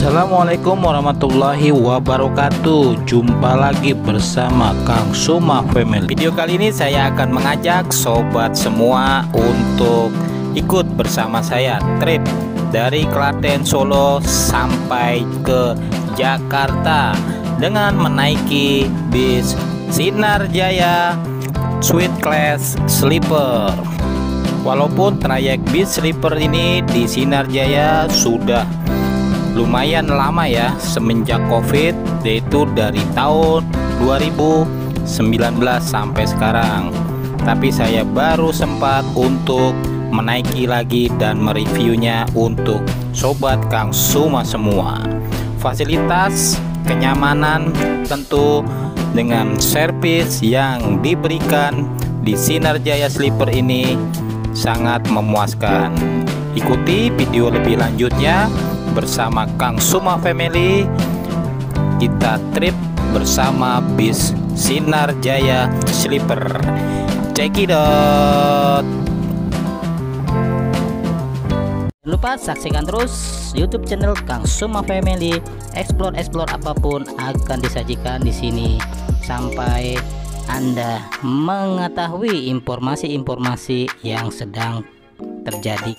Assalamualaikum warahmatullahi wabarakatuh. Jumpa lagi bersama Kang Suma Family. Video kali ini saya akan mengajak sobat semua untuk ikut bersama saya trip dari Klaten Solo sampai ke Jakarta dengan menaiki bis Sinar Jaya Suite Class Sleeper. Walaupun trayek bis sleeper ini di Sinar Jaya sudah lumayan lama ya, semenjak COVID, yaitu dari tahun 2019 sampai sekarang. Tapi saya baru sempat untuk menaiki lagi dan mereviewnya untuk sobat Kang Suma semua. Fasilitas, kenyamanan tentu dengan servis yang diberikan di Sinar Jaya Sleeper ini sangat memuaskan. Ikuti video lebih lanjutnya bersama Kang Suma Family. Kita trip bersama bis Sinar Jaya Sleeper. Check it out. Jangan lupa saksikan terus YouTube channel Kang Suma Family. Explore apapun akan disajikan di sini sampai Anda mengetahui informasi-informasi yang sedang terjadi.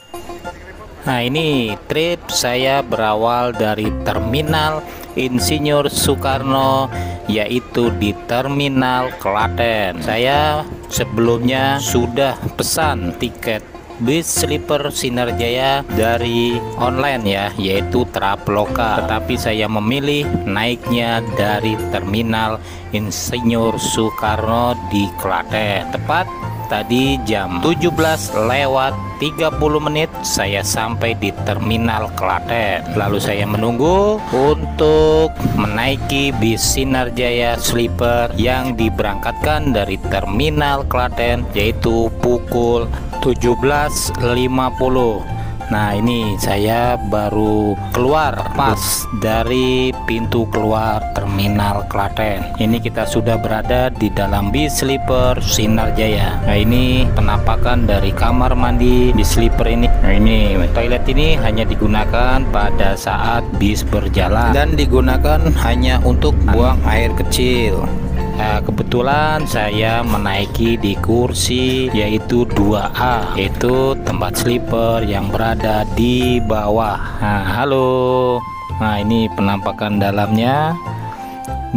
Nah, ini trip saya berawal dari Terminal Insinyur Soekarno, yaitu di Terminal Klaten. Saya sebelumnya sudah pesan tiket bis sleeper Sinar Jaya dari online ya, yaitu Traveloka. Tetapi saya memilih naiknya dari Terminal Insinyur Soekarno di Klaten. Tepat tadi jam 17:30 saya sampai di Terminal Klaten. Lalu saya menunggu untuk menaiki bis Sinar Jaya Sleeper yang diberangkatkan dari Terminal Klaten, yaitu pukul 17.50. Nah, ini saya baru keluar pas dari pintu keluar Terminal Klaten. Ini kita sudah berada di dalam bis sleeper Sinar Jaya. Nah, ini penampakan dari kamar mandi bis sleeper ini. Nah, ini toilet ini hanya digunakan pada saat bis berjalan dan digunakan hanya untuk buang air kecil. Nah, kebetulan saya menaiki di kursi yaitu 2A, yaitu tempat sleeper yang berada di bawah. Nah, halo. Nah, ini penampakan dalamnya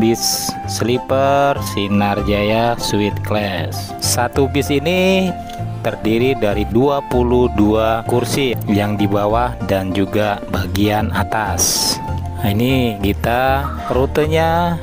bis sleeper Sinar Jaya Suite Class. Satu bis ini terdiri dari 22 kursi yang di bawah dan juga bagian atas. Nah, ini kita rutenya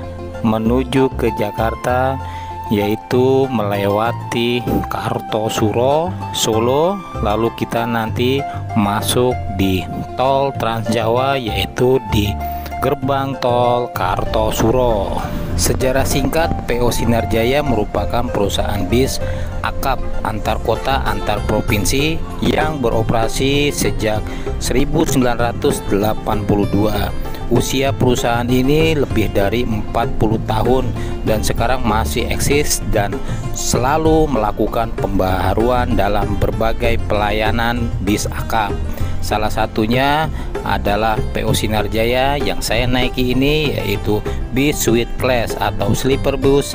menuju ke Jakarta, yaitu melewati Kartosuro, Solo, lalu kita nanti masuk di tol Trans Jawa, yaitu di gerbang tol Kartosuro. Sejarah singkat, PO Sinar Jaya merupakan perusahaan bis akap antar kota antar provinsi yang beroperasi sejak 1982. Usia perusahaan ini lebih dari 40 tahun dan sekarang masih eksis dan selalu melakukan pembaharuan dalam berbagai pelayanan bis akap. Salah satunya adalah PO Sinar Jaya yang saya naiki ini, yaitu bis Suite Class atau sleeper bus.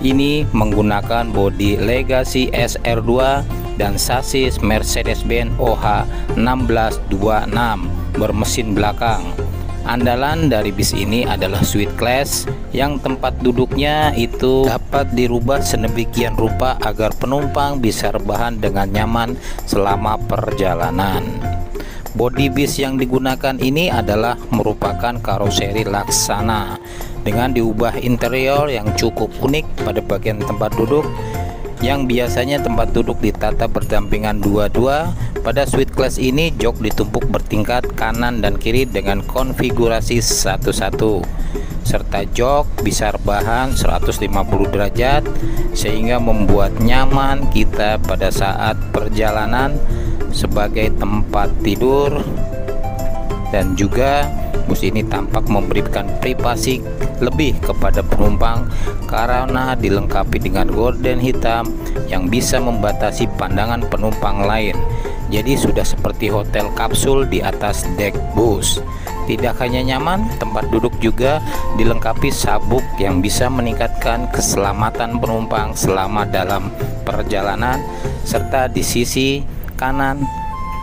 Ini menggunakan bodi Legacy SR2 dan sasis Mercedes-Benz OH 1626 bermesin belakang. Andalan dari bis ini adalah Suite Class yang tempat duduknya itu dapat dirubah sedemikian rupa agar penumpang bisa rebahan dengan nyaman selama perjalanan. Bodi bis yang digunakan ini adalah merupakan karoseri Laksana dengan diubah interior yang cukup unik pada bagian tempat duduk. Yang biasanya tempat duduk ditata berdampingan dua-dua, pada Suite Class ini jok ditumpuk bertingkat kanan dan kiri dengan konfigurasi satu-satu, serta jok bisa rebahan 150 derajat sehingga membuat nyaman kita pada saat perjalanan sebagai tempat tidur. Dan juga bus ini tampak memberikan privasi lebih kepada penumpang karena dilengkapi dengan gorden hitam yang bisa membatasi pandangan penumpang lain. Jadi sudah seperti hotel kapsul di atas dek bus. Tidak hanya nyaman, tempat duduk juga dilengkapi sabuk yang bisa meningkatkan keselamatan penumpang selama dalam perjalanan, serta di sisi kanan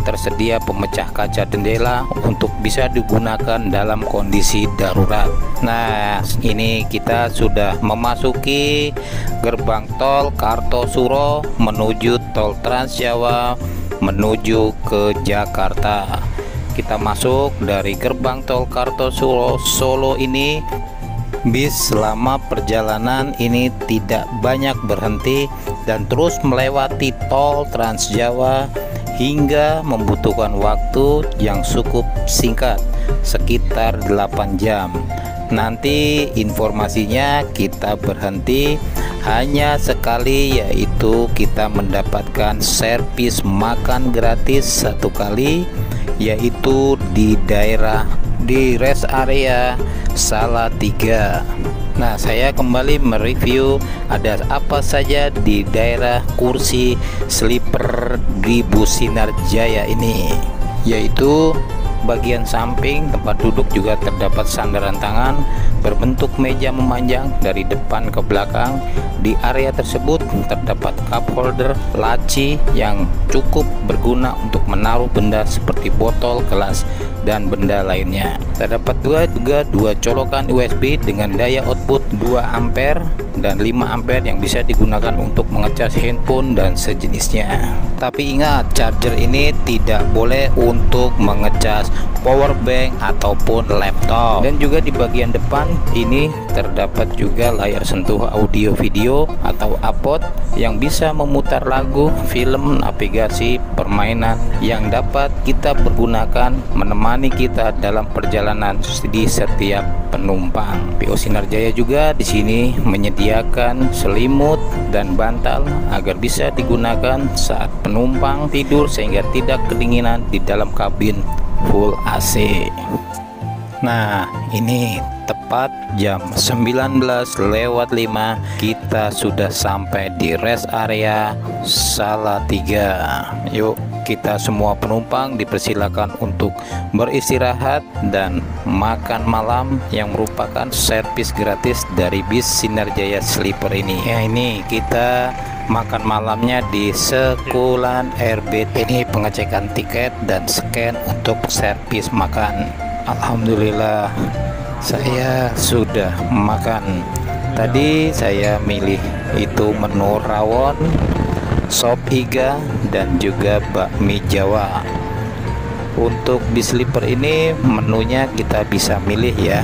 tersedia pemecah kaca jendela untuk bisa digunakan dalam kondisi darurat. Nah, ini kita sudah memasuki gerbang tol Kartosuro menuju tol Trans Jawa menuju ke Jakarta. Kita masuk dari gerbang tol Kartosuro Solo ini. Bis selama perjalanan ini tidak banyak berhenti dan terus melewati tol Trans Jawa hingga membutuhkan waktu yang cukup singkat, sekitar 8 jam. Nanti informasinya kita berhenti hanya sekali, yaitu kita mendapatkan servis makan gratis satu kali, yaitu di rest area Salatiga. Nah, saya kembali mereview ada apa saja di daerah kursi sleeper di bus Sinar Jaya ini, yaitu bagian samping tempat duduk juga terdapat sandaran tangan berbentuk meja memanjang dari depan ke belakang. Di area tersebut terdapat cup holder laci yang cukup berguna untuk menaruh benda seperti botol, gelas, dan benda lainnya. Terdapat juga dua colokan USB dengan daya output 2 ampere dan 5 ampere yang bisa digunakan untuk mengecas handphone dan sejenisnya. Tapi ingat, charger ini tidak boleh untuk mengecas power bank ataupun laptop. Dan juga di bagian depan ini terdapat juga layar sentuh audio video atau APOD yang bisa memutar lagu, film, navigasi, permainan yang dapat kita pergunakan menemani kita dalam perjalanan di setiap penumpang. PO Sinar Jaya juga di sini menyediakan selimut dan bantal agar bisa digunakan saat penumpang tidur sehingga tidak kedinginan di dalam kabin full AC. Nah, ini tepat jam 19:05 kita sudah sampai di rest area Salatiga. Yuk, kita semua penumpang dipersilakan untuk beristirahat dan makan malam yang merupakan servis gratis dari bis Sinar Jaya Sleeper ini. Ya, ini kita makan malamnya di Sekulan RBT. Ini pengecekan tiket dan scan untuk servis makan. Alhamdulillah saya sudah makan. Tadi saya milih itu menu rawon, sop iga, dan juga bakmi Jawa. Untuk bis sleeper ini menunya kita bisa milih ya,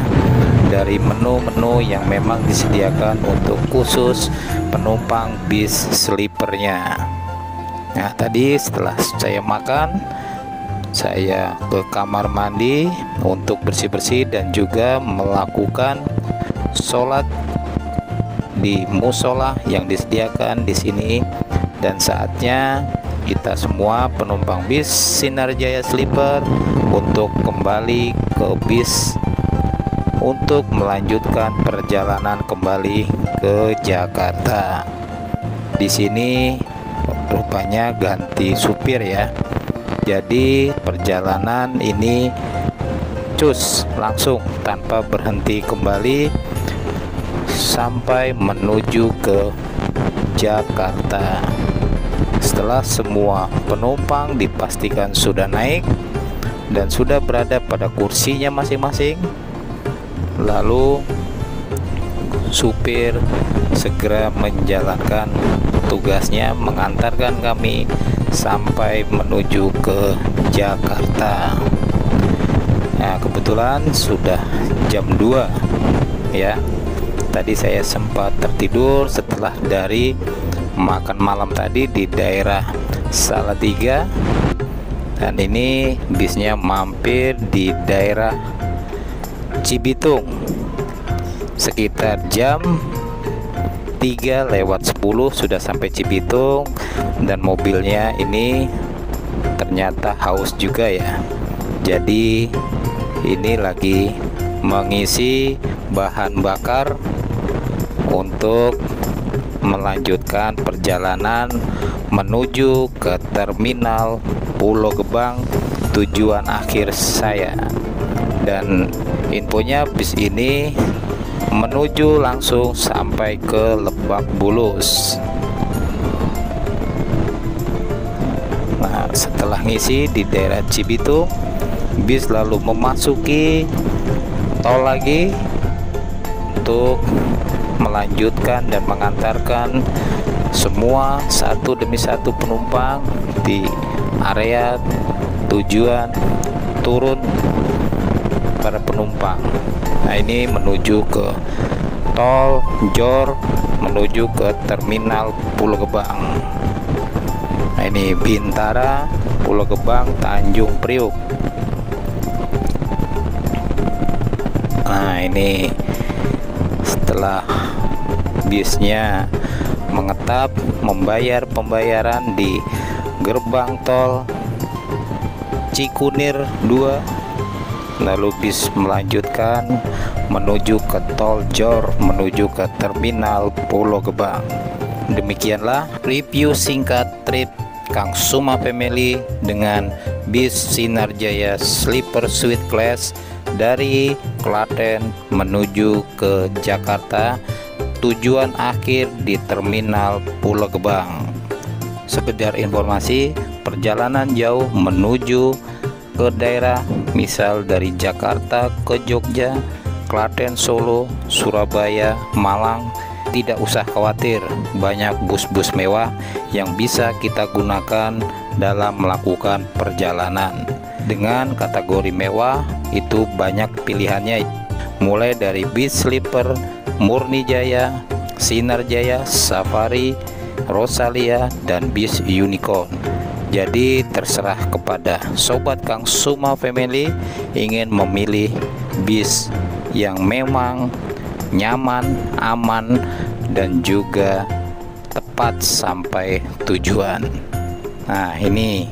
dari menu-menu yang memang disediakan untuk khusus penumpang bis sleepernya. Nah, tadi setelah saya makan, saya ke kamar mandi untuk bersih-bersih dan juga melakukan sholat di musola yang disediakan di sini. Dan saatnya kita semua penumpang bis Sinar Jaya Sleeper untuk kembali ke bis untuk melanjutkan perjalanan kembali ke Jakarta. Di sini rupanya ganti supir ya. Jadi perjalanan ini cus langsung tanpa berhenti kembali sampai menuju ke Jakarta. Setelah semua penumpang dipastikan sudah naik dan sudah berada pada kursinya masing-masing, lalu supir segera menjalankan tugasnya mengantarkan kami sampai menuju ke Jakarta. Nah, kebetulan sudah jam 2 ya. Tadi saya sempat tertidur setelah dari makan malam tadi di daerah Salatiga, dan ini bisnya mampir di daerah Cibitung sekitar jam 3:10 sudah sampai Cibitung. Dan mobilnya ini ternyata haus juga ya, jadi ini lagi mengisi bahan bakar untuk melanjutkan perjalanan menuju ke terminal Pulau Gebang, tujuan akhir saya. Dan infonya bis ini menuju langsung sampai ke Lebak Bulus. Nah, setelah ngisi di daerah Cibitung, bis lalu memasuki tol lagi untuk melanjutkan dan mengantarkan semua satu demi satu penumpang di area tujuan turun para penumpang. Nah, ini menuju ke tol Jor, menuju ke terminal Pulau Gebang. Nah, ini Bintara, Pulau Gebang, Tanjung Priuk. Nah, ini setelah bisnya mengetap membayar pembayaran di gerbang tol Cikunir 2, lalu bis melanjutkan menuju ke tol Jor, menuju ke terminal Pulau Gebang. Demikianlah review singkat trip Kang Suma Family dengan bis Sinar Jaya Sleeper Suite Class dari Klaten menuju ke Jakarta, tujuan akhir di terminal Pulau Gebang. Sekedar informasi, perjalanan jauh menuju ke daerah misal dari Jakarta ke Jogja, Klaten, Solo, Surabaya, Malang, tidak usah khawatir, banyak bus-bus mewah yang bisa kita gunakan dalam melakukan perjalanan. Dengan kategori mewah itu banyak pilihannya, mulai dari bis sleeper, Murni Jaya, Sinar Jaya, Safari, Rosalia, dan bis Unicorn. Jadi terserah kepada sobat Kang Suma Family ingin memilih bis yang memang nyaman, aman, dan juga tepat sampai tujuan. Nah, ini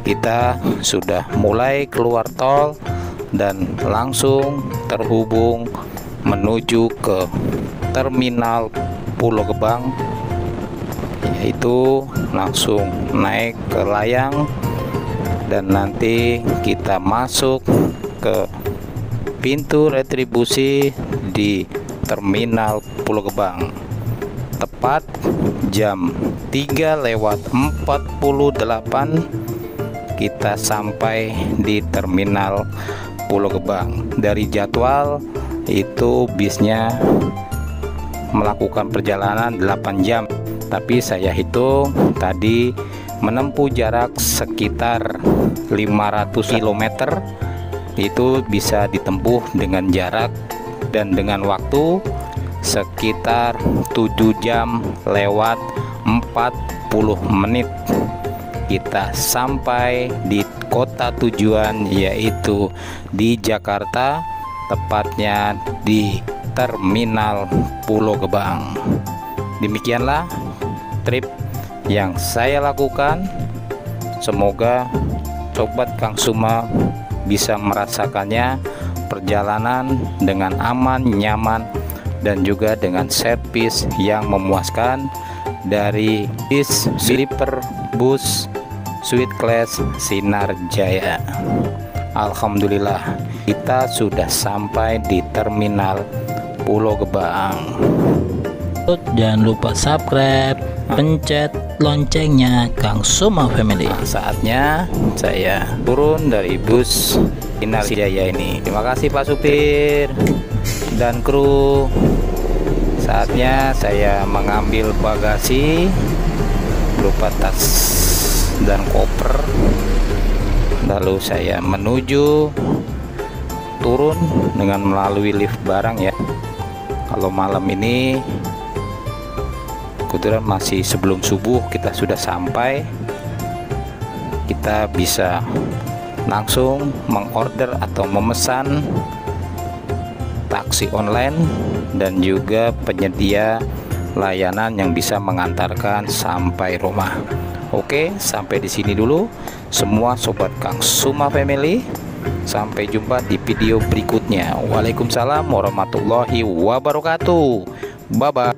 kita sudah mulai keluar tol dan langsung terhubung menuju ke terminal Pulau Gebang, yaitu langsung naik ke layang dan nanti kita masuk ke pintu retribusi di terminal Pulau Gebang. Tepat jam 3:48 kita sampai di terminal Pulau Gebang. Dari jadwal itu bisnya melakukan perjalanan 8 jam, tapi saya hitung tadi menempuh jarak sekitar 500 km. Itu bisa ditempuh dengan jarak dan dengan waktu sekitar 7 jam lewat 40 menit kita sampai di kota tujuan, yaitu di Jakarta, tepatnya di terminal Pulau Gebang. Demikianlah trip yang saya lakukan. Semoga sobat Kang Suma bisa merasakannya, perjalanan dengan aman, nyaman, dan juga dengan servis yang memuaskan dari bis sleeper bus Suite Class Sinar Jaya. Alhamdulillah kita sudah sampai di terminal Pulau Gebang. Jangan lupa subscribe, pencet loncengnya Kang Suma Family. Saatnya saya turun dari bus Sinar Jaya ini. Terima kasih Pak Supir dan kru. Saatnya saya mengambil bagasi berupa tas dan koper, lalu saya menuju turun dengan melalui lift barang ya. Kalau malam ini kebetulan masih sebelum subuh kita sudah sampai, kita bisa langsung mengorder atau memesan taksi online dan juga penyedia layanan yang bisa mengantarkan sampai rumah. Oke, sampai di sini dulu semua sobat Kang Suma Family. Sampai jumpa di video berikutnya. Waalaikumsalam warahmatullahi wabarakatuh. Bye bye.